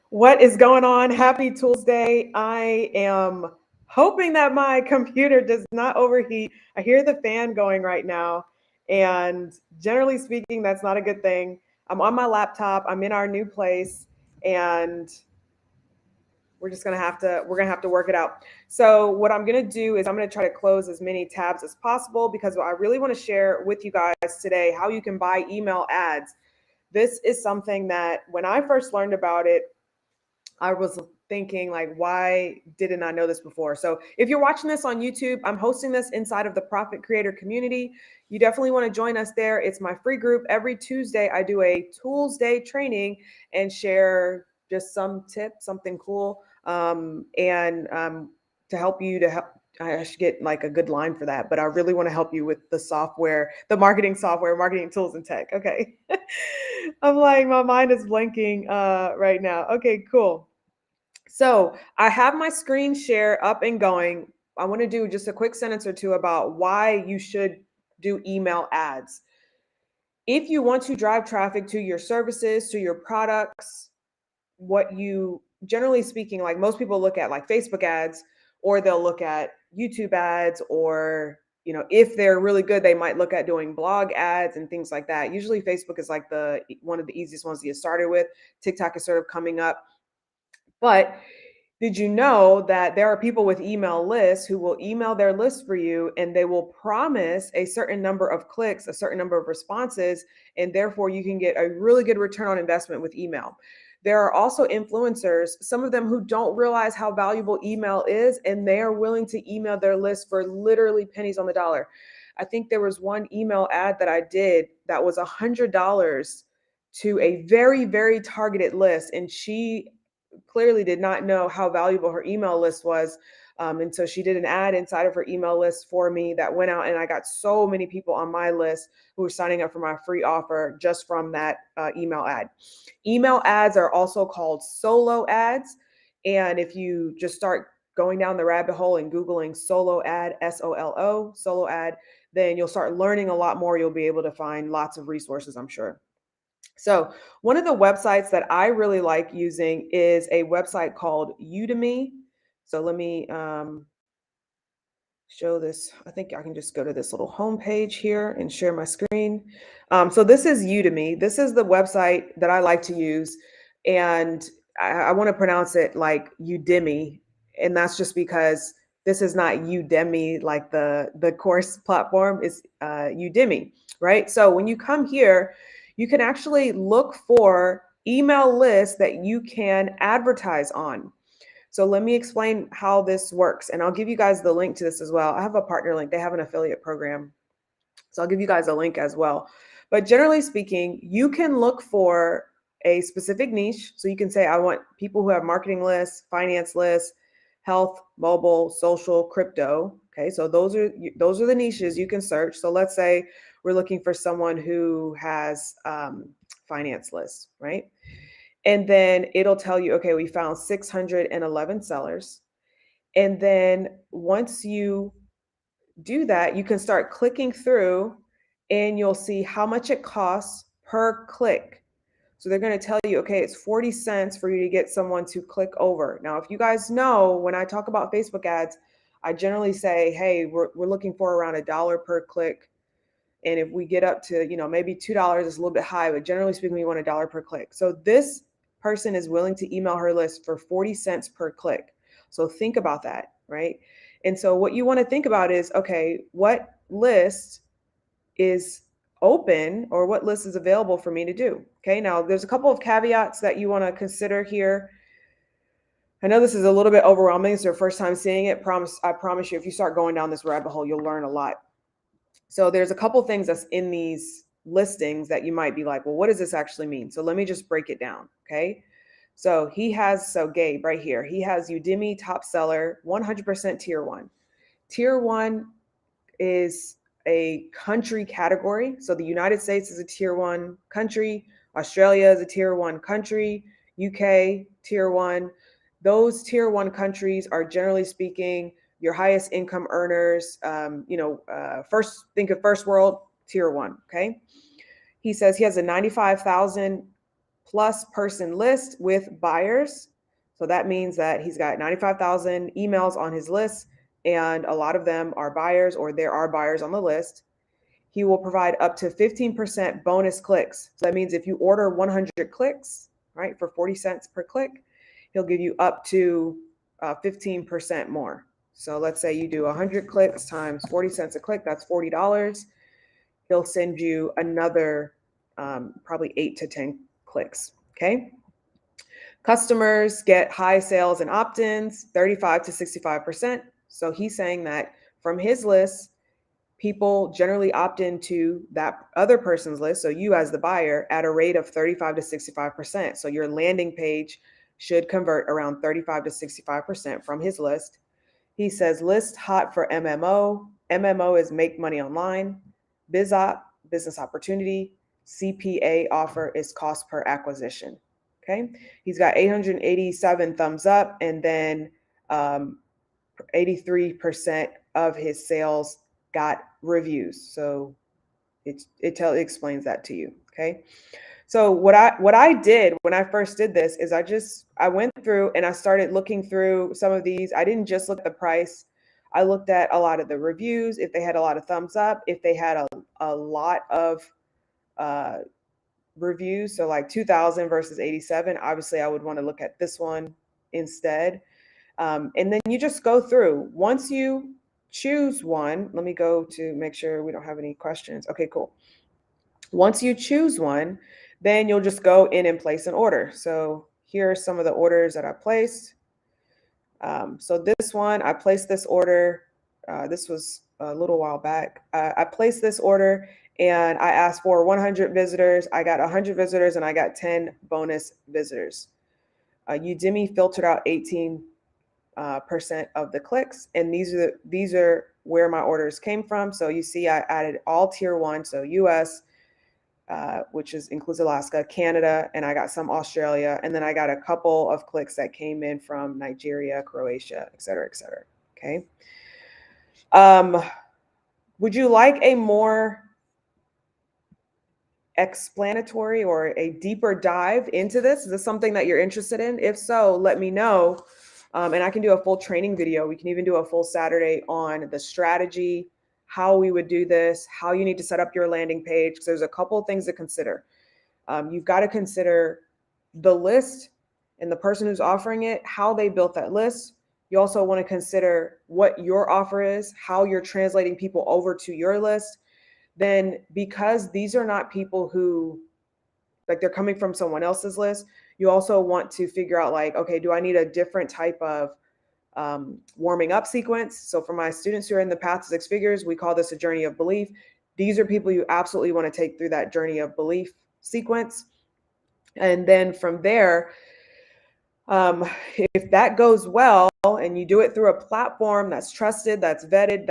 What is going on? Happy Tuesday. I am hoping that my computer does not overheat. I hear the fan going right now, and generally speaking, that's not a good thing. I'm on my laptop, I'm in our new place, and we're gonna have to work it out. So what I'm gonna do is I'm gonna try to close as many tabs as possible because I really want to share with you guys today how you can buy email ads. This is something that when I first learned about it, I was thinking like, why didn't I know this before? So if you're watching this on YouTube, I'm hosting this inside of the Profit Creator community. You definitely want to join us there. It's my free group. Every Tuesday, I do a Tools Day training and share just some tips, something cool, and to help you to help. I should get like a good line for that, but I really want to help you with the software, the marketing software, marketing tools and tech. Okay. I'm like, my mind is blanking right now. Okay, cool. So I have my screen share up and going. I want to do just a quick sentence or two about why you should do email ads. If you want to drive traffic to your services, to your products, what you generally speaking, like most people look at like Facebook ads, or they'll look at YouTube ads, or if they're really good, they might look at doing blog ads and things like that. Usually Facebook is like the one of the easiest ones to get started with. TikTok is sort of coming up. But did you know that there are people with email lists who will email their list for you, and they will promise a certain number of clicks, a certain number of responses, and therefore you can get a really good return on investment with email. There are also influencers, some of them who don't realize how valuable email is, and they are willing to email their list for literally pennies on the dollar. I think there was one email ad that I did that was $100 to a very, very targeted list, and she clearly did not know how valuable her email list was. And so she did an ad inside of her email list for me that went out, and I got so many people on my list who were signing up for my free offer just from that email ad. Email ads are also called solo ads. And if you just start going down the rabbit hole and Googling solo ad, SOLO, solo ad, then you'll start learning a lot more. You'll be able to find lots of resources, I'm sure. So one of the websites that I really like using is a website called Udemy. So let me show this. I think I can just go to this little home page here and share my screen. So this is Udemy. This is the website that I like to use. And I want to pronounce it like Udemy. And that's just because this is not Udemy, like the course platform is Udemy, right? So when you come here, you can actually look for email lists that you can advertise on. So let me explain how this works, and I'll give you guys the link to this as well. I have a partner link. They have an affiliate program. So I'll give you guys a link as well. But generally speaking, you can look for a specific niche. So you can say, I want people who have marketing lists, finance lists, health, mobile, social, crypto. Okay, so those are the niches you can search. So let's say we're looking for someone who has finance lists, right? And then it'll tell you, okay, we found 611 sellers. And then once you do that, you can start clicking through, and you'll see how much it costs per click. So they're going to tell you, okay, it's 40 cents for you to get someone to click over. Now, if you guys know, when I talk about Facebook ads, I generally say, hey, we're looking for around $1 per click. And if we get up to, maybe $2 is a little bit high, but generally speaking, we want $1 per click. So this person is willing to email her list for 40 cents per click. So think about that, right? And so what you want to think about is, okay, what list is open, or what list is available for me to do? Okay, now there's a couple of caveats that you want to consider here. I know this is a little bit overwhelming. It's your first time seeing it. I promise you, if you start going down this rabbit hole, you'll learn a lot. So there's a couple things that's in these listings that you might be like, well, what does this actually mean? So let me just break it down. Okay. So Gabe right here, he has Udemy top seller, 100% tier one. Tier one is a country category. So the United States is a tier one country. Australia is a tier one country. UK, tier one. Those tier one countries are generally speaking your highest income earners. First, think of first world, tier one. Okay. He says he has a 95,000 plus person list with buyers. So that means that he's got 95,000 emails on his list, and a lot of them are buyers, or there are buyers on the list. He will provide up to 15% bonus clicks. So that means if you order 100 clicks, right, for 40 cents per click, he'll give you up to 15% more. So let's say you do 100 clicks times 40 cents a click, that's $40. He'll send you another probably 8 to 10 clicks. Okay. Customers get high sales and opt-ins, 35 to 65%. So he's saying that from his list, people generally opt into that other person's list, so you as the buyer, at a rate of 35 to 65%. So your landing page should convert around 35 to 65% from his list. He says list hot for MMO. MMO is make money online. BizOp, business opportunity. CPA offer is cost per acquisition. Okay. He's got 887 thumbs up, and then 83% of his sales got reviews. So it explains that to you. Okay. So what I did when I first did this is I went through and I started looking through some of these. I didn't just look at the price. I looked at a lot of the reviews, if they had a lot of thumbs up, if they had a lot of uh, reviews. So like 2,000 versus 87. Obviously, I would want to look at this one instead. And then you just go through. Once you choose one, let me go to make sure we don't have any questions. Okay, cool. Once you choose one, then you'll just go in and place an order. So here are some of the orders that I placed. So this one, I placed this order. This was a little while back. I placed this order and I asked for 100 visitors. I got 100 visitors and I got 10 bonus visitors. Udemy filtered out 18% of the clicks, and these are where my orders came from. So you see, I added all tier 1, so US, which includes Alaska, Canada, and I got some Australia, and then I got a couple of clicks that came in from Nigeria, Croatia, et cetera, et cetera. Okay. Would you like a more explanatory or a deeper dive into this? Is this something that you're interested in? If so, let me know. And I can do a full training video. We can even do a full Saturday on the strategy, how we would do this, how you need to set up your landing page. Because there's a couple of things to consider. You've got to consider the list and the person who's offering it, how they built that list. You also want to consider what your offer is, how you're translating people over to your list. Then, because these are not people who, like, they're coming from someone else's list, you also want to figure out, like, okay, do I need a different type of warming up sequence? So for my students who are in the path to 6 figures, we call this a journey of belief. These are people you absolutely want to take through that journey of belief sequence. And then from there, if that goes well and you do it through a platform that's trusted, that's vetted,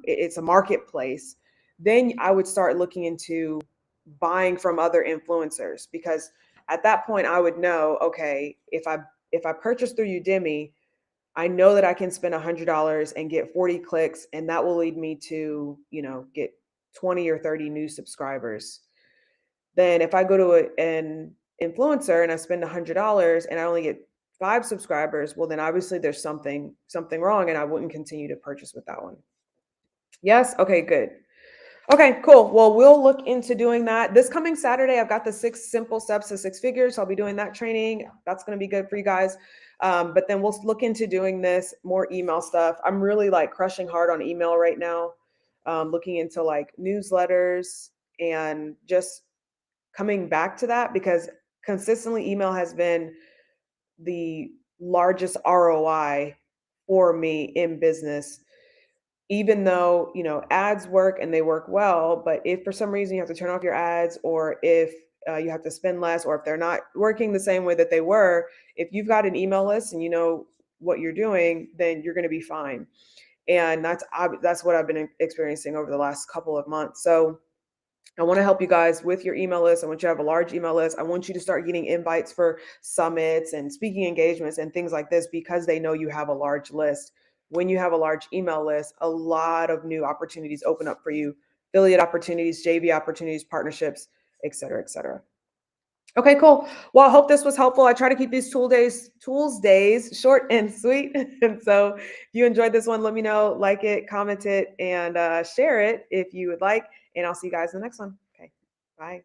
it's a marketplace, then I would start looking into buying from other influencers, because at that point I would know, okay, if I purchase through Udemy, I know that I can spend $100 and get 40 clicks, and that will lead me to, get 20 or 30 new subscribers. Then if I go to an influencer and I spend $100 and I only get 5 subscribers, well, then obviously there's something wrong, and I wouldn't continue to purchase with that one. Yes? Okay, good. Okay, cool. Well, we'll look into doing that. This coming Saturday, I've got the 6 simple steps to 6 figures. So I'll be doing that training. That's going to be good for you guys. But then we'll look into doing this more email stuff. I'm really like crushing hard on email right now, looking into like newsletters and just coming back to that, because consistently email has been the largest ROI for me in business. Even though, ads work and they work well, but if for some reason you have to turn off your ads, or if you have to spend less, or if they're not working the same way that they were, if you've got an email list and you know what you're doing, then you're going to be fine. And that's what I've been experiencing over the last couple of months. So I want to help you guys with your email list. I want you to have a large email list. I want you to start getting invites for summits and speaking engagements and things like this, because they know you have a large list. When you have a large email list, a lot of new opportunities open up for you: affiliate opportunities, JV opportunities, partnerships, et cetera, et cetera. Okay, cool. Well, I hope this was helpful. I try to keep these tools days short and sweet. And so if you enjoyed this one, let me know, like it, comment it, and share it if you would like. And I'll see you guys in the next one. Okay, bye.